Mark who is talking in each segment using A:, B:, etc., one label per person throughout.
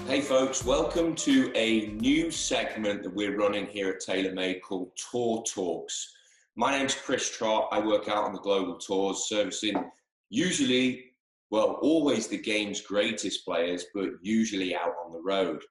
A: Hey folks, welcome to a new segment that we're running here at TaylorMade called Tour Talks. My name's Chris Trott. I work out on the global tours, servicing always the game's greatest players, but usually out on the road.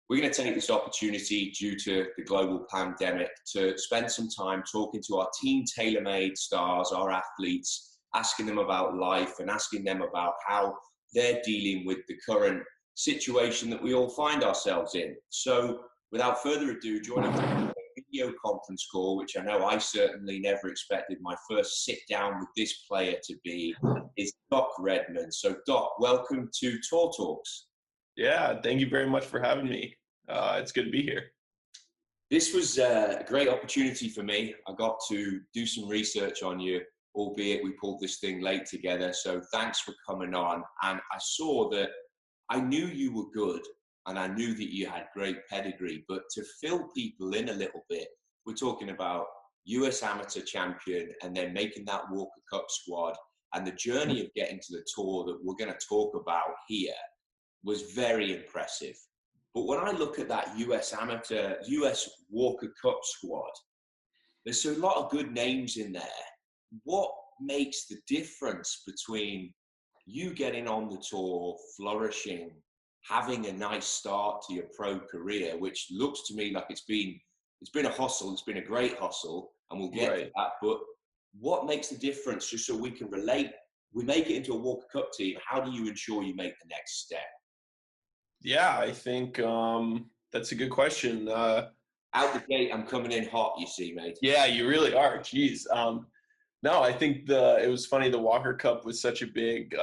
A: We're going to take this opportunity due to the global pandemic to spend some time talking to our Team TaylorMade stars, our athletes, asking them about life and asking them about how they're dealing with the current situation that we all find ourselves in. So without further ado, joining us on a video conference call, which I know I certainly never expected my first sit down with this player to be, is Doc Redman. So Doc, welcome to Tour Talks.
B: Yeah, thank you very much for having me. It's good to be here.
A: This was a great opportunity for me. I got to do some research on you, albeit we pulled this thing late together. So thanks for coming on. And I saw that I knew you were good and I knew that you had great pedigree, but to fill people in a little bit, we're talking about US amateur champion and then making that Walker Cup squad, and the journey of getting to the tour that we're going to talk about here was very impressive. But when I look at that US Walker Cup squad, there's a lot of good names in there. What makes the difference between you getting on the tour, flourishing, having a nice start to your pro career, which looks to me like it's been a hustle, it's been a great hustle, and we'll get to that. But what makes the difference, just so we can relate? We make it into a Walker Cup team. How do you ensure you make the next step?
B: Yeah, I think that's a good question.
A: Out the gate, I'm coming in hot, you see, mate.
B: Yeah, you really are. Jeez. No, I think it was funny. The Walker Cup was such a big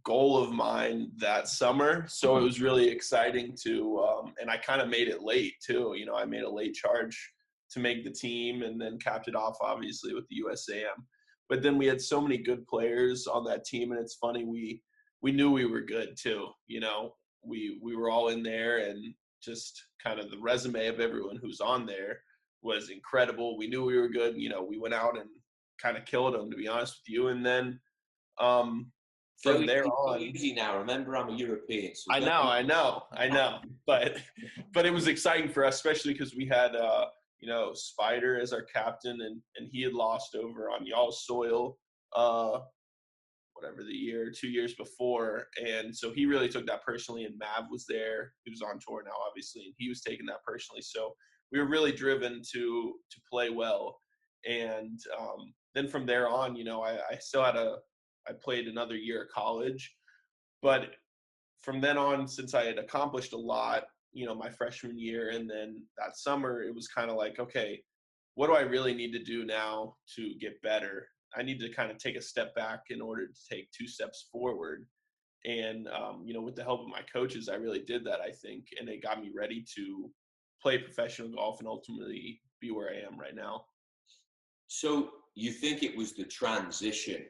B: goal of mine that summer. So it was really exciting and I kind of made it late too. You know, I made a late charge to make the team and then capped it off, obviously, with the USAM. But then we had so many good players on that team. And it's funny, we knew we were good too. You know, we were all in there, and just kind of the resume of everyone who's on there was incredible. We knew we were good. You know, we went out and kind of killed them, to be honest with you. And then from there on,
A: easy now. Remember, I'm a European. So
B: I know. But it was exciting for us, especially because we had Spider as our captain, and he had lost over on y'all's soil, whatever the 2 years before. And so he really took that personally, and Mav was there. He was on tour now, obviously, and he was taking that personally. So we were really driven to play well. And then from there on, you know, I played another year of college. But from then on, since I had accomplished a lot, you know, my freshman year and then that summer, it was kind of like, okay, what do I really need to do now to get better? I need to kind of take a step back in order to take 2 steps forward. And, with the help of my coaches, I really did that, I think. And it got me ready to play professional golf and ultimately be where I am right now.
A: So you think it was the transition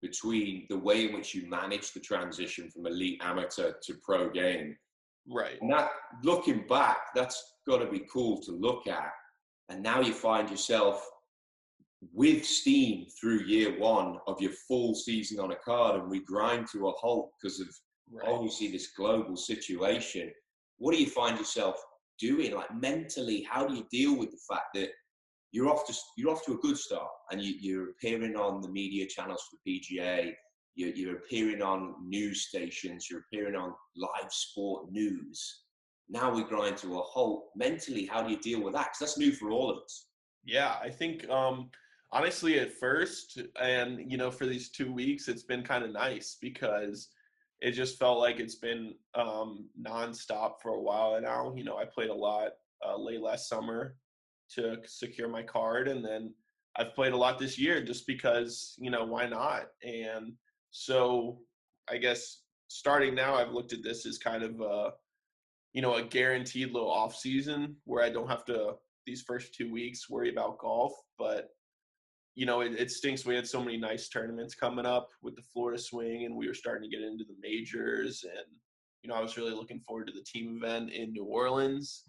A: between the way in which you managed the transition from elite amateur to pro game?
B: Right.
A: And that, looking back, that's got to be cool to look at. And now you find yourself with steam through year one of your full season on a card, and we grind to a halt because of obviously this global situation. What do you find yourself doing, like mentally? How do you deal with the fact that you're off to a good start, and you're appearing on the media channels for the PGA, you're appearing on news stations, you're appearing on live sport news. Now we grind to a halt. Mentally, how do you deal with that? Because that's new for all of us.
B: Yeah, I think honestly at first, and for these 2 weeks, it's been kind of nice because it just felt like it's been nonstop for a while now. You know, I played a lot late last summer to secure my card, and then I've played a lot this year just because, why not? And so I guess starting now, I've looked at this as kind of a guaranteed little off season where I don't have to, these first 2 weeks, worry about golf. But it stinks. We had so many nice tournaments coming up with the Florida Swing, and we were starting to get into the majors, and I was really looking forward to the team event in New Orleans.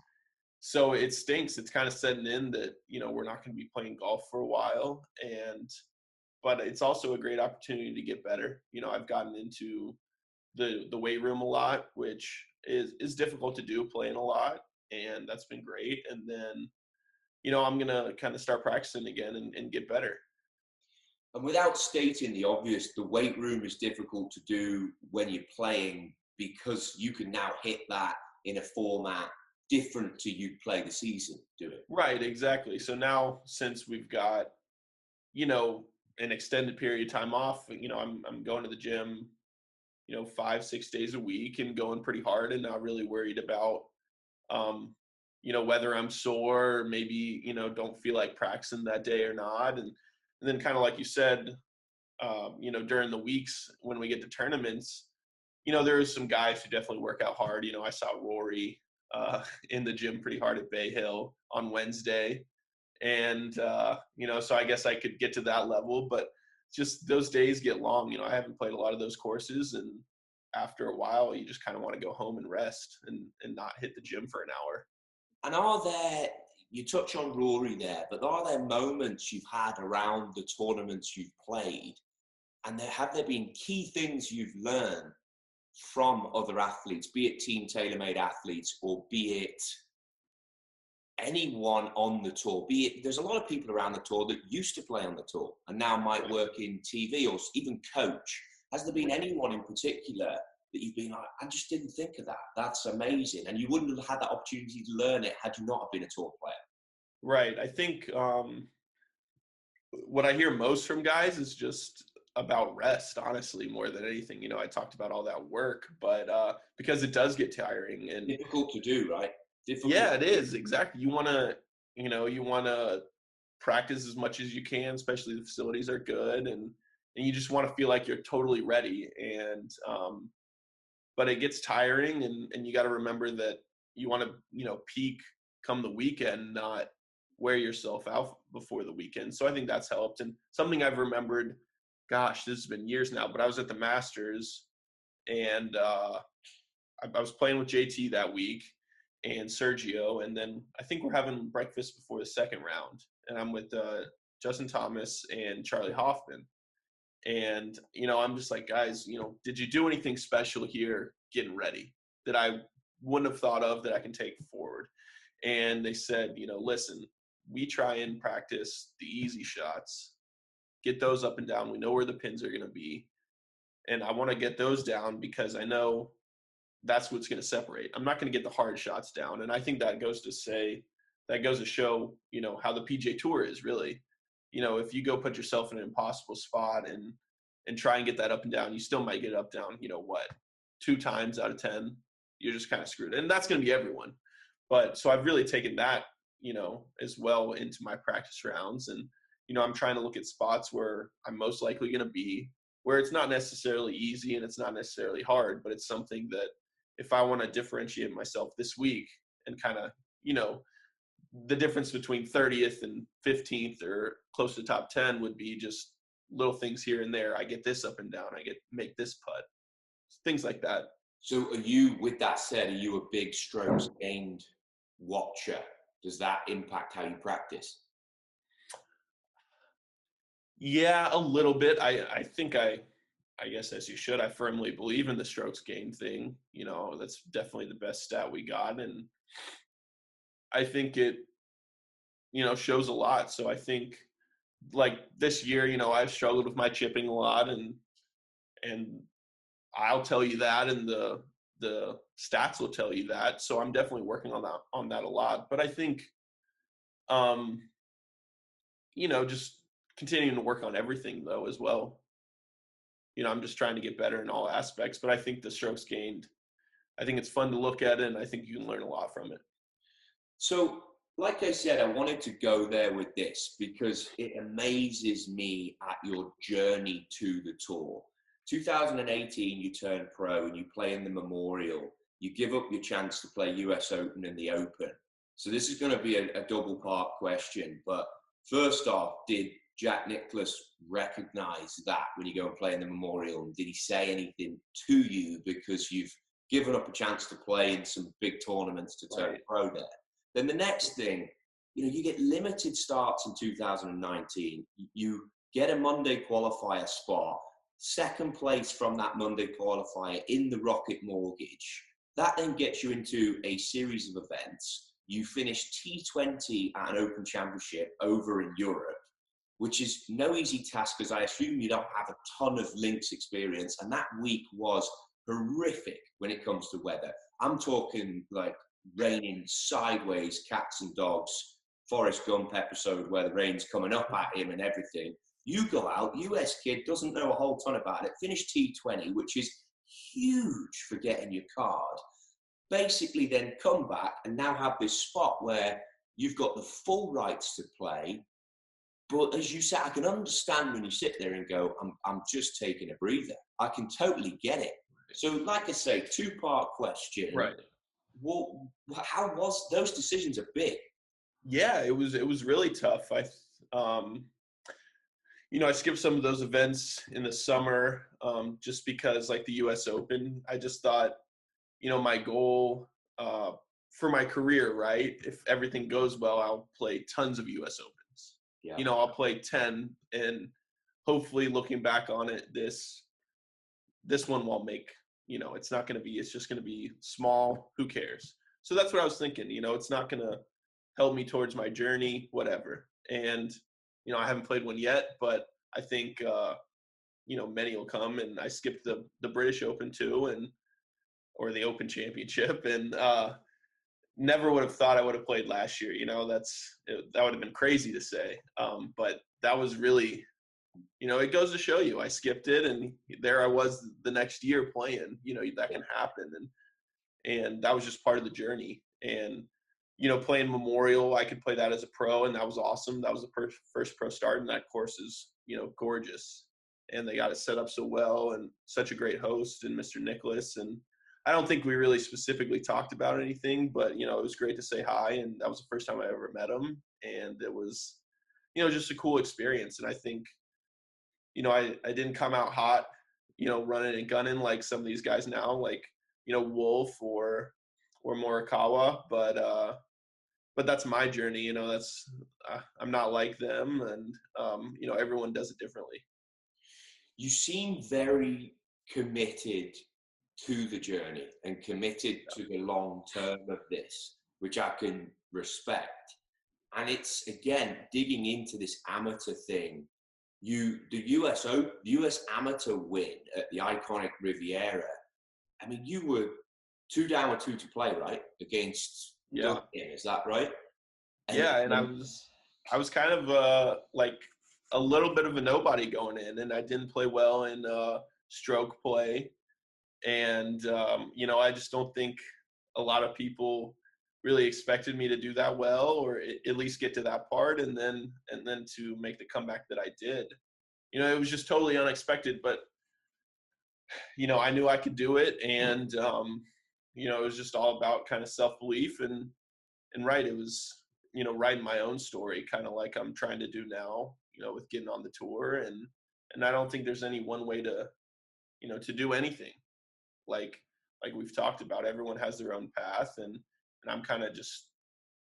B: So it stinks. It's kind of setting in that, we're not going to be playing golf for a while. But it's also a great opportunity to get better. I've gotten into the weight room a lot, which is difficult to do, playing a lot, and that's been great. And then, I'm gonna kind of start practicing again and get better.
A: And without stating the obvious, the weight room is difficult to do when you're playing because you can now hit that in a format different to you play the season doing.
B: Right, exactly. So now, since we've got, an extended period of time off, I'm going to the gym, 5-6 days a week and going pretty hard, and not really worried about, whether I'm sore or maybe, don't feel like practicing that day or not. And then kind of like you said, during the weeks when we get to tournaments, there's some guys who definitely work out hard. I saw Rory in the gym pretty hard at Bay Hill on Wednesday. And, so I guess I could get to that level, but just those days get long. I haven't played a lot of those courses, and after a while, you just kind of want to go home and rest and not hit the gym for an hour.
A: And you touch on Rory there, but are there moments you've had around the tournaments you've played, and have there been key things you've learned from other athletes, be it Team TaylorMade athletes or be it anyone on the tour, there's a lot of people around the tour that used to play on the tour and now might work in TV or even coach. Has there been anyone in particular that you've been like, I just didn't think of that? That's amazing. And you wouldn't have had that opportunity to learn it had you not have been a tour player.
B: Right. I think what I hear most from guys is just about rest, honestly, more than anything. I talked about all that work, but because it does get tiring and
A: difficult to do, right?
B: Yeah, it is. Exactly. You want to practice as much as you can, especially the facilities are good, and you just want to feel like you're totally ready. And but it gets tiring, and you got to remember that you want to, peak come the weekend, not wear yourself out before the weekend. So I think that's helped. And something I've remembered, gosh, this has been years now, but I was at the Masters, and I was playing with JT that week and Sergio, and then I think we're having breakfast before the second round, and I'm with Justin Thomas and Charlie Hoffman. And, I'm just like, guys, did you do anything special here getting ready that I wouldn't have thought of that I can take forward? And they said, listen, we try and practice the easy shots, get those up and down. We know where the pins are going to be. And I want to get those down because I know that's what's going to separate. I'm not going to get the hard shots down. And I think that goes to show, how the PGA Tour is really. If you go put yourself in an impossible spot and try and get that up and down, you still might get it up down, 2 times out of 10, you're just kind of screwed. And that's going to be everyone. But so I've really taken that, as well into my practice rounds. And, I'm trying to look at spots where I'm most likely going to be, where it's not necessarily easy and it's not necessarily hard, but it's something that if I want to differentiate myself this week and kind of, the difference between 30th and 15th or close to top 10 would be just little things here and there. I get this up and down. I make this putt, things like that.
A: So with that said, are you a big strokes gained watcher? Does that impact how you practice?
B: Yeah, a little bit. I think I guess as you should, I firmly believe in the strokes gained thing. That's definitely the best stat we got. And I think it, shows a lot. So I think like this year, I've struggled with my chipping a lot, and I'll tell you that, and the stats will tell you that. So I'm definitely working on that a lot. But I think, just continuing to work on everything though as well. I'm just trying to get better in all aspects. But I think the strokes gained, I think it's fun to look at it, and I think you can learn a lot from it.
A: So, like I said, I wanted to go there with this because it amazes me at your journey to the tour. 2018, you turn pro and you play in the Memorial. You give up your chance to play US Open and the Open. So this is going to be a double part question. But first off, did Jack Nicklaus recognize that when you go and play in the Memorial? And did he say anything to you because you've given up a chance to play in some big tournaments to turn pro there? Then the next thing, you get limited starts in 2019. You get a Monday qualifier spot. second place from that Monday qualifier in the Rocket Mortgage. That then gets you into a series of events. You finish T20 at an Open Championship over in Europe, which is no easy task because I assume you don't have a ton of links experience. And that week was horrific when it comes to weather. I'm talking like raining sideways, cats and dogs, Forrest Gump episode where the rain's coming up at him and everything. You go out, US kid, doesn't know a whole ton about it, finish T20, which is huge for getting your card. Basically then come back and now have this spot where you've got the full rights to play. But as you said, I can understand when you sit there and go, I'm just taking a breather. I can totally get it. So like I say, two-part question.
B: Right.
A: Well, how was those decisions are big?
B: Yeah, it was really tough. I skipped some of those events in the summer just because, like the U.S. Open, I just thought, my goal for my career, right? If everything goes well, I'll play tons of U.S. Opens. Yeah. I'll play 10, and hopefully, looking back on it, this one won't make. It's just going to be small. Who cares? So that's what I was thinking. It's not going to help me towards my journey, whatever. And I haven't played one yet, but I think many will come. And I skipped the British Open too, or the Open Championship, and never would have thought I would have played last year. That would have been crazy to say, but that was really, it goes to show you. I skipped it, and there I was the next year playing. That can happen, and that was just part of the journey. And playing Memorial, I could play that as a pro, and that was awesome. That was the first pro start, and that course is, gorgeous. And they got it set up so well, and such a great host, and Mr. Nicholas. And I don't think we really specifically talked about anything, but, it was great to say hi, and that was the first time I ever met him. And it was, just a cool experience. And I think, I didn't come out hot, running and gunning like some of these guys now, like, Wolf or Morikawa, but that's my journey. I'm not like them, and everyone does it differently.
A: You seem very committed to the journey and committed to the long term of this, which I can respect. And it's, again, digging into this amateur thing. The US amateur win at the iconic Riviera. I mean, you were 2 down with 2 to play, right? Against Duncan, is that right?
B: And I was kind of like a little bit of a nobody going in, and I didn't play well in stroke play. And, I just don't think a lot of people really expected me to do that well, or at least get to that part, and then to make the comeback that I did. It was just totally unexpected, but, I knew I could do it. And, it was just all about kind of self-belief and right. It was, writing my own story, kind of like I'm trying to do now, with getting on the tour. And I don't think there's any one way to, to do anything. Like we've talked about, everyone has their own path, and I'm kind of just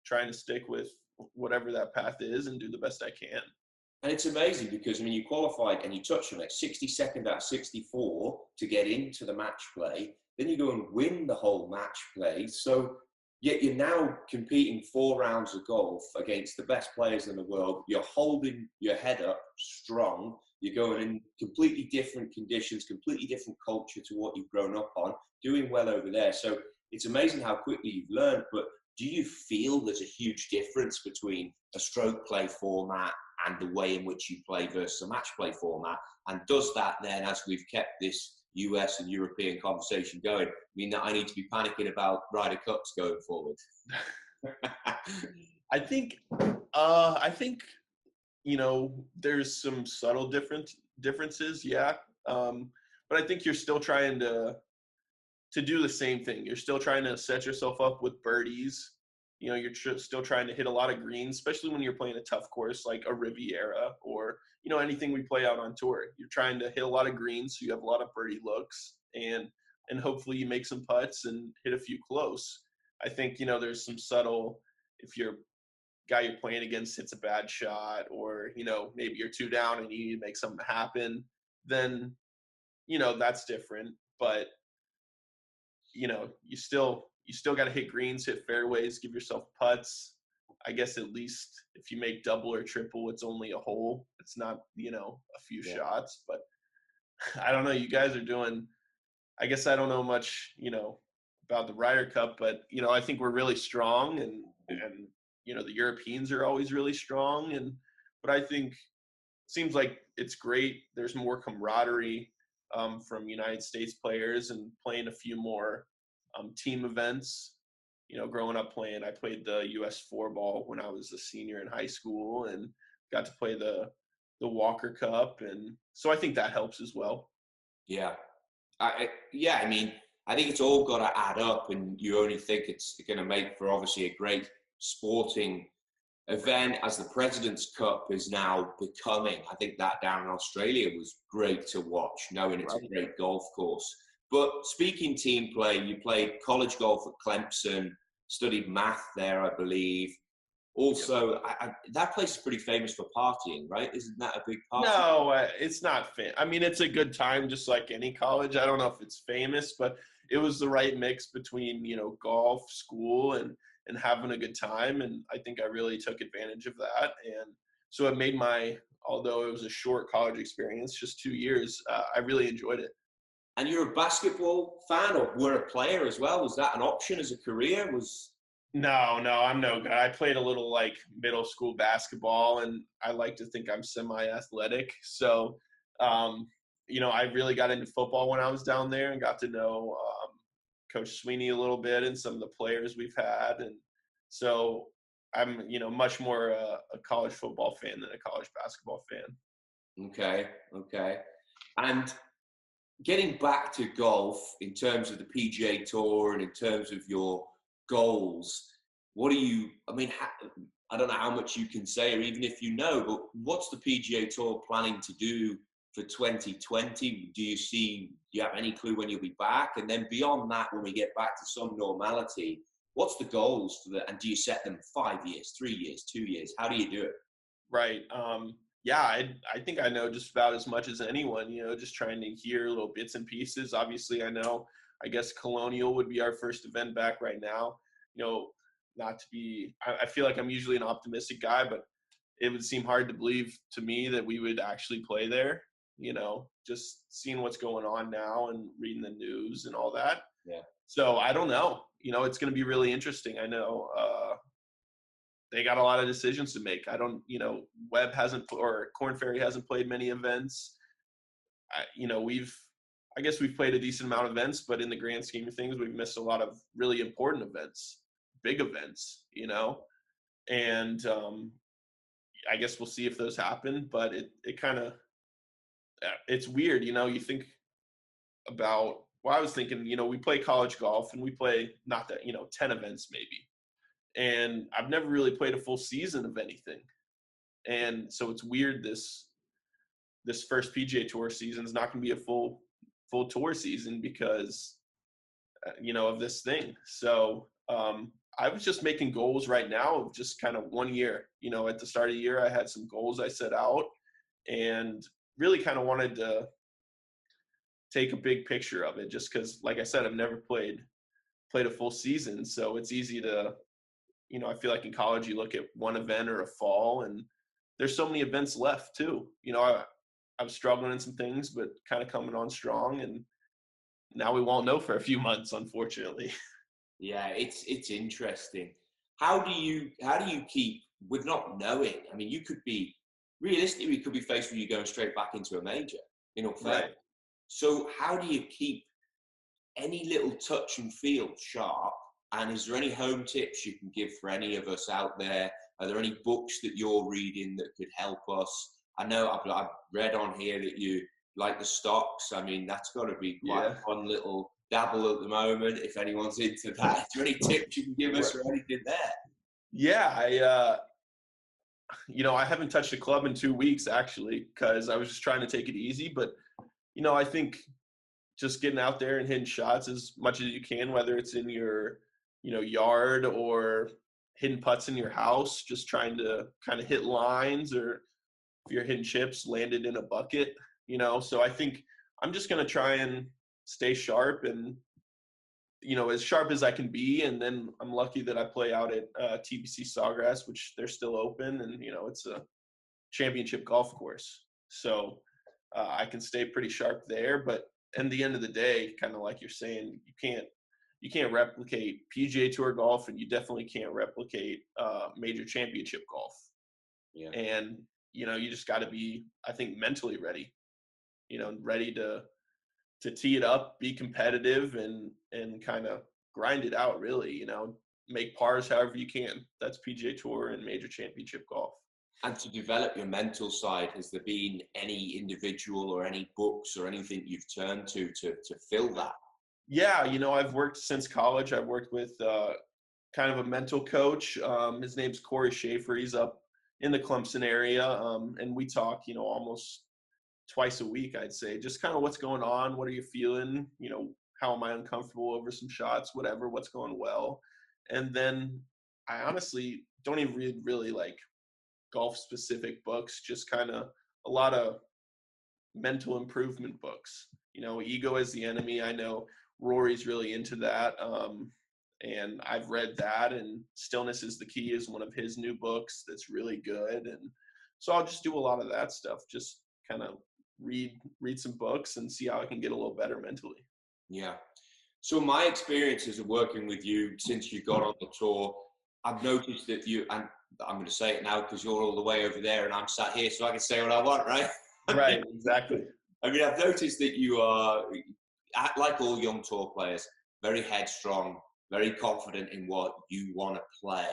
B: trying to stick with whatever that path is and do the best I can.
A: And it's amazing because, you qualified and you touched on it, 62nd out of 64 to get into the match play. Then you go and win the whole match play. So yet you're now competing 4 rounds of golf against the best players in the world. You're holding your head up strong. You're going in completely different conditions, completely different culture to what you've grown up on, doing well over there. So it's amazing how quickly you've learned. But do you feel there's a huge difference between a stroke play format and the way in which you play versus a match play format? And does that then, as we've kept this US and European conversation going, mean that I need to be panicking about Ryder Cups going forward?
B: I think, there's some subtle differences. Yeah. But I think you're still trying to do the same thing. You're still trying to set yourself up with birdies. You're still trying to hit a lot of greens, especially when you're playing a tough course like a Riviera or, anything we play out on tour. You're trying to hit a lot of greens, so you have a lot of birdie looks, and hopefully you make some putts and hit a few close. I think, there's some subtle, if your guy you're playing against hits a bad shot, or, maybe you're 2 down and you need to make something happen, then that's different. But, you still got to hit greens, hit fairways, give yourself putts. I guess at least if you make double or triple, it's only a hole. It's not, a few shots. But I don't know. You guys are doing, I guess I don't know much, about the Ryder Cup, but, I think we're really strong and the Europeans are always really strong. But I think it seems like it's great. There's more camaraderie from United States players and playing a few more team events. Growing up I played the US 4-ball when I was a senior in high school and got to play the Walker Cup. And so I think that helps as well.
A: Yeah. I mean, I think it's all got to add up, and you only think it's going to make for obviously a great sporting event, as the President's Cup is now becoming. I think that down in Australia was great to watch, knowing it's a great golf course. But speaking team play, you played college golf at Clemson, studied math there, I believe. Also, that place is pretty famous for partying, right? Isn't that a big party?
B: No, it's not I mean, it's a good time, just like any college. I don't know if it's famous, but it was the right mix between, golf, school, and having a good time. And I think I really took advantage of that. And so it made although it was a short college experience, just 2 years, I really enjoyed it.
A: And you're a basketball fan, or were a player as well? Was that an option as a career?
B: No, I'm no good. I played a little middle school basketball, and I like to think I'm semi-athletic. So, I really got into football when I was down there and got to know Coach Sweeney a little bit and some of the players we've had. And so I'm, much more a college football fan than a college basketball fan.
A: Okay. And getting back to golf in terms of the PGA Tour and in terms of your goals, I don't know how much you can say, or even if you know, but what's the PGA Tour planning to do for 2020? Do you have any clue when you'll be back? And then beyond that, when we get back to some normality, what's the goals for that? And do you set them 5 years, 3 years, 2 years? How do you do it?
B: Right. I think I know just about as much as anyone, just trying to hear little bits and pieces. Obviously, I guess Colonial would be our first event back right now. Not to be, I feel like I'm usually an optimistic guy, but it would seem hard to believe to me that we would actually play there, just seeing what's going on now and reading the news and all that.
A: Yeah.
B: So I don't know, it's going to be really interesting. I know, they got a lot of decisions to make. Webb or Korn Ferry hasn't played many events. I guess we've played a decent amount of events, but in the grand scheme of things, we've missed a lot of really important events, big events, and I guess we'll see if those happen, but it kind of, it's weird. You think about, I was thinking, we play college golf and we play not that, 10 events maybe. And I've never really played a full season of anything. And so it's weird this first PGA Tour season is not going to be a full tour season because, of this thing. So I was just making goals right now of just kind of 1 year. At the start of the year, I had some goals I set out and really kind of wanted to take a big picture of it just because, like I said, I've never played a full season. So it's easy to, I feel like in college you look at one event or a fall, and there's so many events left too. I'm struggling in some things, but kind of coming on strong, and now we won't know for a few months, unfortunately.
A: Yeah, it's interesting. How do you keep with not knowing? I mean, realistically, we could be faced with you going straight back into a major,
B: Right.
A: So how do you keep any little touch and feel sharp? And is there any home tips you can give for any of us out there? Are there any books that you're reading that could help us? I know I've read on here that you like the stocks. I mean, that's got to be quite a fun little dabble at the moment, if anyone's into that. Is there any tips you can give us or anything there?
B: Yeah, I haven't touched a club in 2 weeks, actually, because I was just trying to take it easy. But, I think just getting out there and hitting shots as much as you can, whether it's in your yard or hitting putts in your house, just trying to kind of hit lines, or if you're hitting chips, landed in a bucket, so I think I'm just going to try and stay sharp and, as sharp as I can be. And then I'm lucky that I play out at TBC Sawgrass, which they're still open. And, it's a championship golf course. So I can stay pretty sharp there. But in the end of the day, kind of like you're saying, you can't replicate PGA Tour golf, and you definitely can't replicate major championship golf.
A: Yeah.
B: And, you just got to be, I think, mentally ready, ready to tee it up, be competitive, and kind of grind it out, really, make pars however you can. That's PGA Tour and major championship golf.
A: And to develop your mental side, has there been any individual or any books or anything you've turned to fill that?
B: Yeah, I've worked since college. I've worked with kind of a mental coach. His name's Corey Schaefer. He's up in the Clemson area, and we talk, almost twice a week, I'd say. Just kind of what's going on, what are you feeling, how am I uncomfortable over some shots, whatever, what's going well. And then I honestly don't even read really like golf-specific books, just kind of a lot of mental improvement books. Ego is the enemy. I know Rory's really into that. And I've read that, and Stillness is the Key is one of his new books that's really good. And so I'll just do a lot of that stuff, just kind of read some books and see how I can get a little better mentally.
A: Yeah. So my experiences of working with you since you got on the tour, I've noticed that you, and I'm going to say it now because you're all the way over there and I'm sat here, so I can say what I want, right?
B: Right, exactly.
A: I mean, I've noticed that you are, like all young tour players, very headstrong, very confident in what you want to play,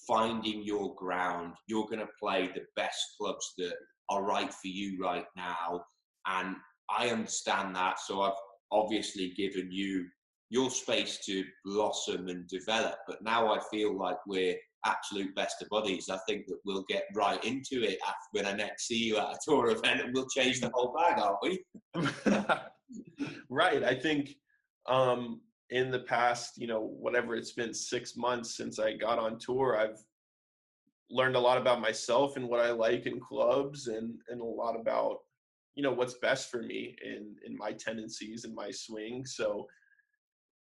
A: finding your ground. You're going to play the best clubs that are right for you right now. And I understand that. So I've obviously given you your space to blossom and develop. But now I feel like we're absolute best of buddies. I think that we'll get right into it when I next see you at a tour event, and we'll change the whole bag, aren't we?
B: Right. I think in the past, whatever it's been 6 months since I got on tour, I've learned a lot about myself and what I like in clubs, and a lot about, what's best for me in my tendencies and my swing. So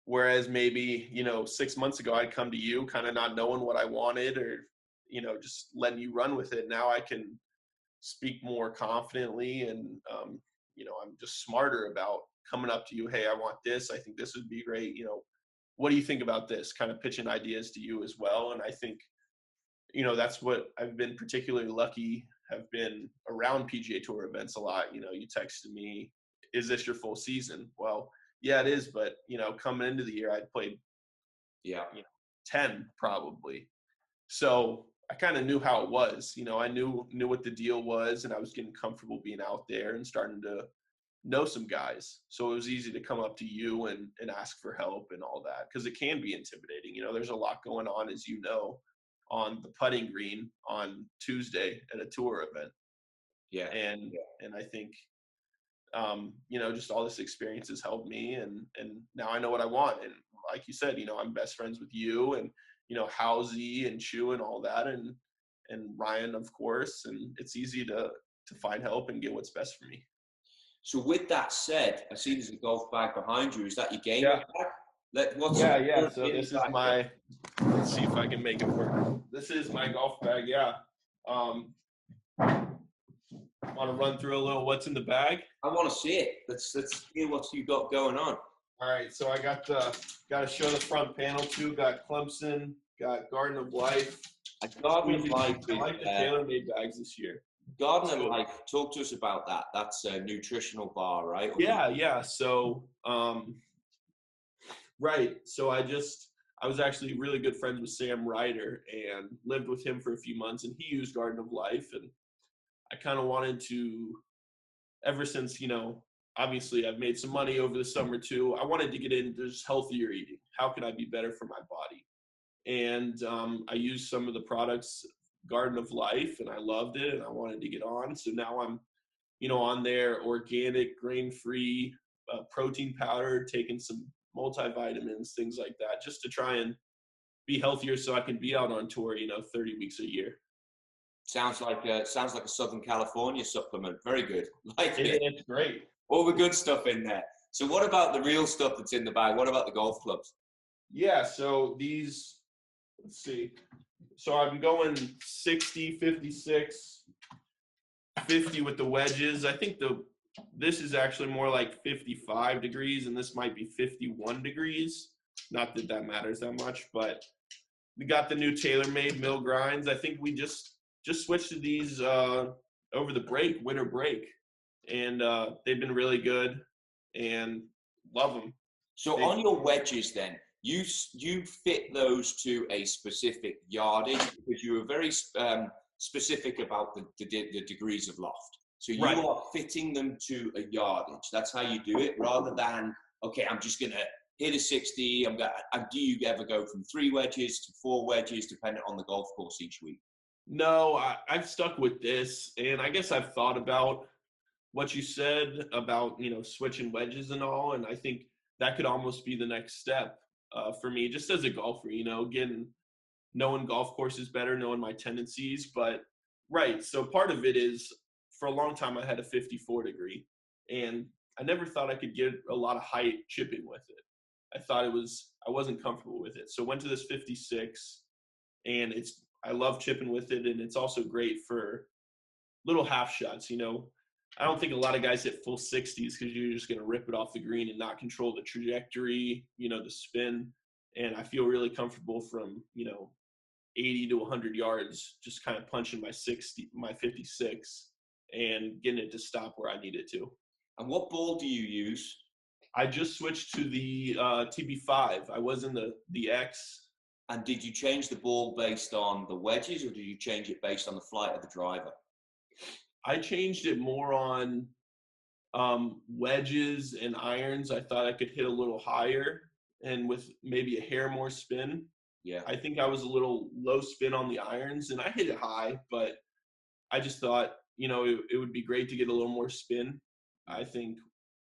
B: whereas maybe, 6 months ago, I'd come to you kind of not knowing what I wanted, or, just letting you run with it. Now I can speak more confidently, and, I'm just smarter about coming up to you. Hey, I want this. I think this would be great. What do you think about this? Kind of pitching ideas to you as well. And I think, that's what I've been particularly lucky, have been around PGA Tour events a lot. You texted me, is this your full season? Well, yeah, it is. But, coming into the year, I'd played 10 probably. So I kind of knew how it was. I knew what the deal was, and I was getting comfortable being out there and starting to know some guys. So it was easy to come up to you and ask for help and all that, because it can be intimidating. There's a lot going on, as on the putting green on Tuesday at a tour event.
A: Yeah.
B: And I think, just all this experience has helped me, and now I know what I want. And like you said, I'm best friends with you, and, Housie and Chu and all that, and Ryan, of course. And it's easy to find help and get what's best for me.
A: So with that said, I see there's a golf bag behind you. Is that your game
B: bag?
A: Yeah.
B: So this is my, let's see if I can make it work. This is my golf bag. Yeah. Want to run through a little what's in the bag?
A: I want to see it. Let's hear what you got going on.
B: All right. So I got to show the front panel too. Got Clemson, got Garden of Life.
A: Garden of Life.
B: I like the TaylorMade bags this year.
A: Garden of Life. Talk to us about that. That's a nutritional bar, right?
B: Yeah. So, right. So I was actually really good friends with Sam Ryder and lived with him for a few months, and he used Garden of Life. And I kind of wanted to, ever since, obviously I've made some money over the summer too, I wanted to get into just healthier eating. How can I be better for my body? And I used some of the products, Garden of Life, and I loved it, and I wanted to get on. So now I'm, on their organic, grain-free protein powder, taking some multivitamins, things like that, just to try and be healthier so I can be out on tour, 30 weeks a year.
A: Sounds like a Southern California supplement. Very good. Like it.
B: It's great.
A: All the good stuff in there. So what about the real stuff that's in the bag? What about the golf clubs?
B: Yeah, so these, let's see. So I'm going 60, 56, 50 with the wedges. I think this is actually more like 55 degrees, and this might be 51 degrees. Not that that matters that much, but we got the new TaylorMade mill grinds. I think we just switched to these over the winter break, and they've been really good and love them.
A: So on your wedges then, you fit those to a specific yardage because you were very specific about the degrees of loft. So you are fitting them to a yardage. That's how you do it, rather than, okay, I'm just going to hit a 60. Do you ever go from 3 wedges to 4 wedges, depending on the golf course each week?
B: No, I've stuck with this, and I guess I've thought about what you said about, switching wedges and all, and I think that could almost be the next step for me, just as a golfer, knowing golf courses better, knowing my tendencies. But so part of it is, for a long time I had a 54 degree, and I never thought I could get a lot of height chipping with it. I wasn't comfortable with it, so went to this 56, and I love chipping with it, and it's also great for little half shots. I don't think a lot of guys hit full 60s because you're just going to rip it off the green and not control the trajectory, the spin. And I feel really comfortable from, 80 to 100 yards, just kind of punching my 56 and getting it to stop where I need it to.
A: And what ball do you use?
B: I just switched to the TB5. I was in the X.
A: And did you change the ball based on the wedges, or did you change it based on the flight of the driver?
B: I changed it more on wedges and irons. I thought I could hit a little higher and with maybe a hair more spin.
A: Yeah.
B: I think I was a little low spin on the irons, and I hit it high, but I just thought, it would be great to get a little more spin. I think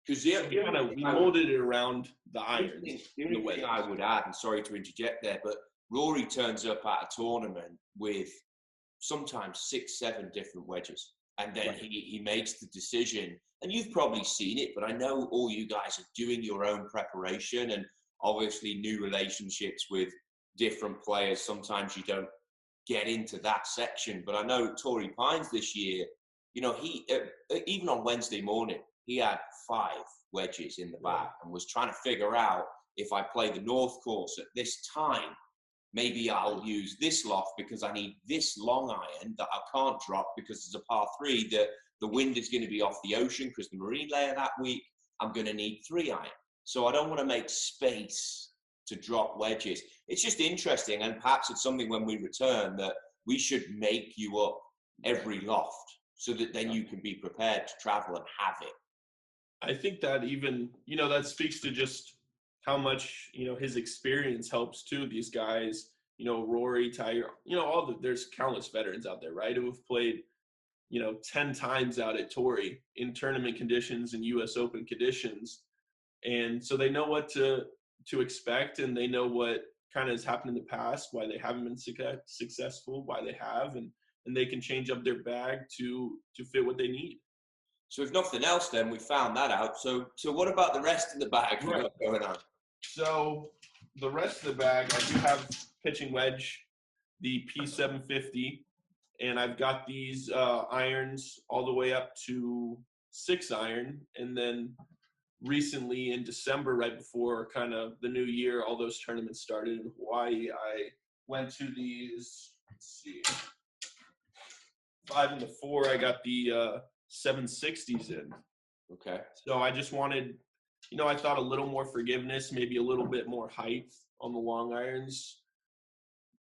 B: because we molded it around the irons.
A: The only thing I would add, and sorry to interject there, but Rory turns up at a tournament with sometimes 6, 7 different wedges. And then he makes the decision, and you've probably seen it, but I know all you guys are doing your own preparation and obviously new relationships with different players. Sometimes you don't get into that section, but I know Torrey Pines this year, he even on Wednesday morning, he had 5 wedges in the bag and was trying to figure out, if I play the North course at this time, maybe I'll use this loft because I need this long iron that I can't drop because it's a par 3 that the wind is going to be off the ocean because the marine layer that week. I'm going to need 3 iron. So I don't want to make space to drop wedges. It's just interesting, and perhaps it's something when we return that we should make you up every loft so that then you can be prepared to travel and have it.
B: I think that even, that speaks to just how much, his experience helps too. These guys, Rory, Tiger, there's countless veterans out there, right, who have played, 10 times out at Torrey in tournament conditions and US Open conditions. And so they know what to expect, and they know what kind of has happened in the past, why they haven't been successful, why they have, and they can change up their bag to fit what they need.
A: So if nothing else, then we found that out. So what about the rest of the bag you got going on?
B: So the rest of the bag, I do have pitching wedge, the P750, and I've got these irons all the way up to 6 iron. And then recently in December, right before kind of the new year, all those tournaments started in Hawaii, I went to these, 5 and the 4, I got the 760s in.
A: Okay.
B: So I just wanted, I thought a little more forgiveness, maybe a little bit more height on the long irons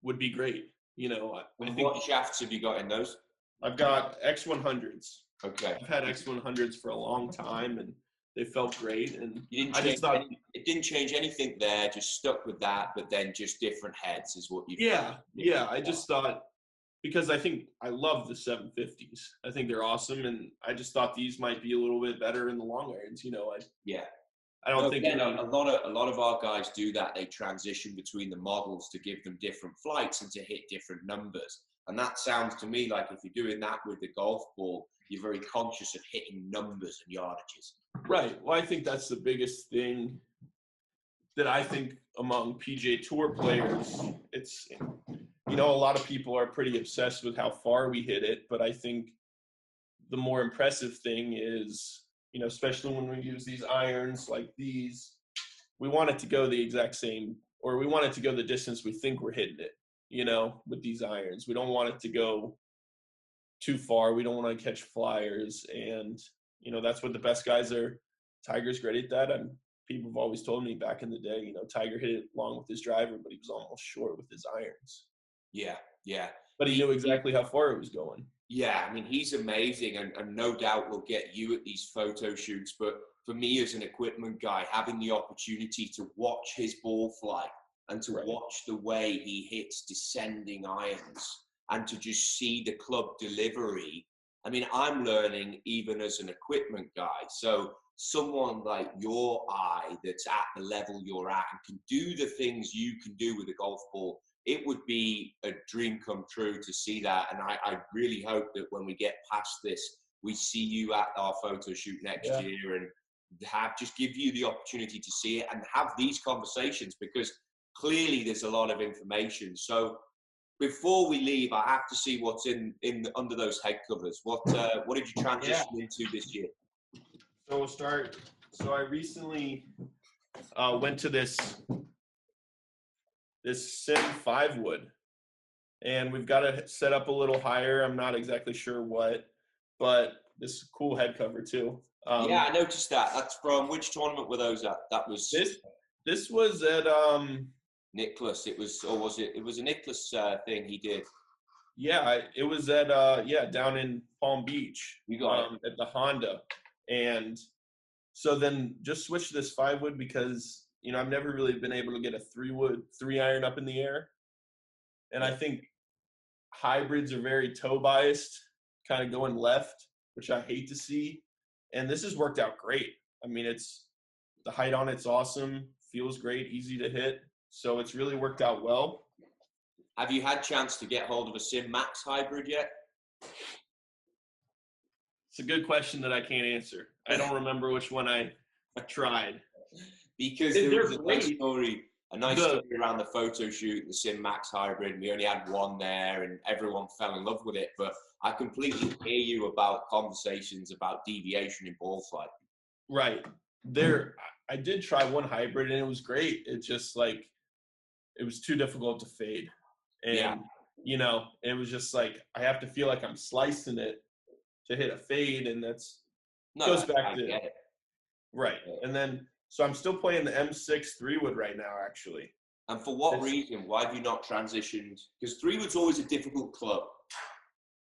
B: would be great. I think.
A: What shafts have you got in those?
B: I've got X100s.
A: Okay.
B: I've had X100s for a long time, and they felt great. And
A: it didn't change anything there. Just stuck with that, but then just different heads is what you.
B: Yeah. I just thought, because I think I love the 750s. I think they're awesome, and I just thought these might be a little bit better in the long irons. I don't think
A: again, a lot of our guys do that. They transition between the models to give them different flights and to hit different numbers. And that sounds to me like if you're doing that with the golf ball, you're very conscious of hitting numbers and yardages.
B: Right. Well, I think that's the biggest thing that I think among PGA Tour players. It's, a lot of people are pretty obsessed with how far we hit it, but I think the more impressive thing is, especially when we use these irons like these, we want it to go the exact same, or we want it to go the distance we think we're hitting it, with these irons. We don't want it to go too far. We don't want to catch flyers. And, that's what the best guys are. Tiger's great at that. And people have always told me back in the day, Tiger hit it long with his driver, but he was almost short with his irons.
A: Yeah, yeah.
B: But he knew exactly how far it was going.
A: Yeah, I mean, he's amazing, and no doubt will get you at these photo shoots. But for me as an equipment guy, having the opportunity to watch his ball flight and to watch the way he hits descending irons and to just see the club delivery, I mean, I'm learning even as an equipment guy. So someone like your eye that's at the level you're at and can do the things you can do with a golf ball, it would be a dream come true to see that. And I really hope that when we get past this, we see you at our photo shoot next year and just give you the opportunity to see it and have these conversations, because clearly there's a lot of information. So before we leave, I have to see what's in under those head covers. What did you transition into this year?
B: So we'll start. So I recently went to this Sim 5 wood, and we've got it set up a little higher. I'm not exactly sure what, but this is a cool head cover too.
A: Yeah, I noticed that. That's from which tournament were those at? That was
B: this was at
A: Nicholas. It was a Nicholas thing he did.
B: Yeah, it was at down in Palm Beach.
A: You got
B: at the Honda. And so then just switched to this 5 wood because I've never really been able to get a 3 iron up in the air. And I think hybrids are very toe biased, kind of going left, which I hate to see. And this has worked out great. I mean, the height on it's awesome, feels great, easy to hit. So it's really worked out well.
A: Have you had a chance to get hold of a Sim Max hybrid yet?
B: It's a good question that I can't answer. I don't remember which one I tried.
A: Because there was a nice story around the photo shoot, the Sim Max hybrid. We only had one there and everyone fell in love with it. But I completely hear you about conversations about deviation in ball flight.
B: Right. I did try one hybrid and it was great. It just it was too difficult to fade. And, it was just I have to feel like I'm slicing it to hit a fade, and goes back to it. Right. And then, so I'm still playing the M6 3-wood right now, actually.
A: And for what reason? Why have you not transitioned? Because 3-wood's always a difficult club.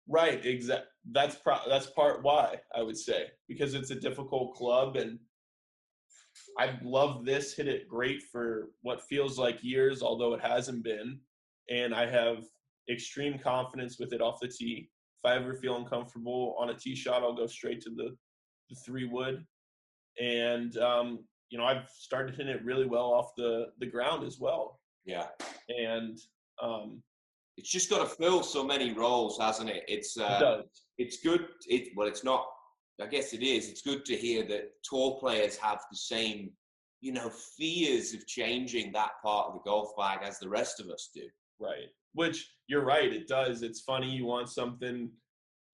B: Right. Exactly. That's part why, I would say, because it's a difficult club, and I've loved this, hit it great for what feels like years, although it hasn't been. And I have extreme confidence with it off the tee. If I ever feel uncomfortable on a tee shot, I'll go straight to the 3-wood. And, I've started hitting it really well off the ground as well.
A: Yeah.
B: And
A: it's just got to fill so many roles, hasn't it? It does. It's good. It's not. I guess it is. It's good to hear that tour players have the same, fears of changing that part of the golf bag as the rest of us do.
B: Right. Which you're right. It does. It's funny. You want something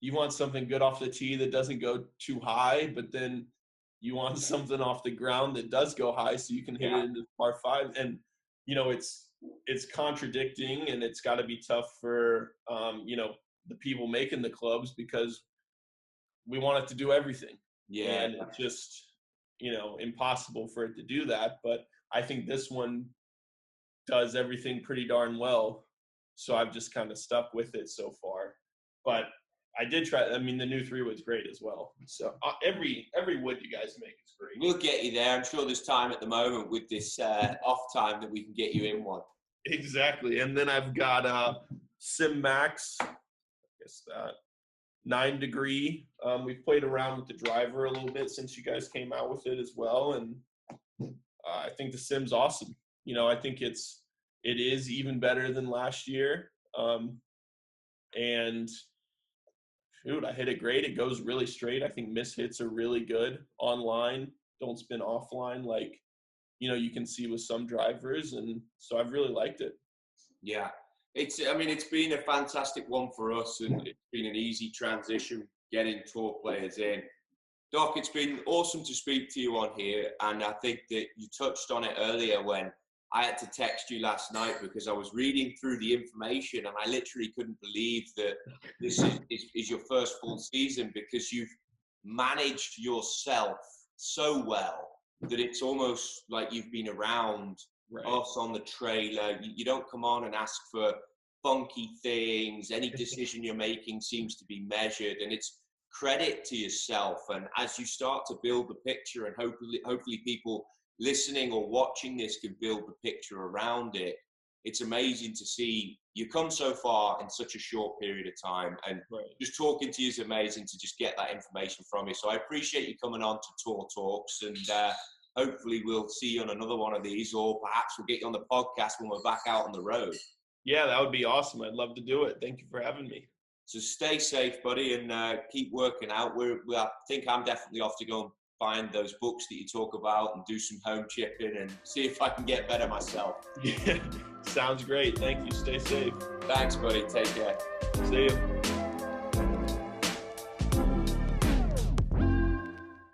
B: good off the tee that doesn't go too high, but then you want something off the ground that does go high so you can hit it into par 5. And, it's contradicting, and it's got to be tough for, the people making the clubs, because we want it to do everything.
A: Yeah.
B: And it's just, impossible for it to do that. But I think this one does everything pretty darn well. So I've just kind of stuck with it so far. But I did try. I mean, the new 3-wood's great as well. So every wood you guys make is great.
A: We'll get you there. I'm sure there's time at the moment with this off time that we can get you in one.
B: Exactly. And then I've got Sim Max. I guess that 9 degree. We've played around with the driver a little bit since you guys came out with it as well, and I think the Sim's awesome. I think it is even better than last year. and shoot, I hit it great. It goes really straight. I think miss hits are really good online. Don't spin offline like, you can see with some drivers. And so I've really liked it.
A: Yeah. It's been a fantastic one for us, and it's been an easy transition getting tour players in. Doc, it's been awesome to speak to you on here, and I think that you touched on it earlier when I had to text you last night because I was reading through the information and I literally couldn't believe that this is your first full season, because you've managed yourself so well that it's almost like you've been around us on the trailer. You don't come on and ask for funky things. Any decision you're making seems to be measured, and it's credit to yourself. And as you start to build the picture, and hopefully people listening or watching this can build the picture around it, it's amazing to see you come so far in such a short period of time. And just talking to you is amazing to just get that information from you. So I appreciate you coming on to Tour Talks, and hopefully we'll see you on another one of these, or perhaps we'll get you on the podcast when we're back out on the road.
B: Yeah, that would be awesome. I'd love to do it. Thank you for having me.
A: So stay safe, buddy, and keep working out. I think I'm definitely off to go and find those books that you talk about and do some home chipping and see if I can get better myself.
B: Yeah, sounds great. Thank you. Stay safe.
A: Thanks, buddy. Take care.
B: See you.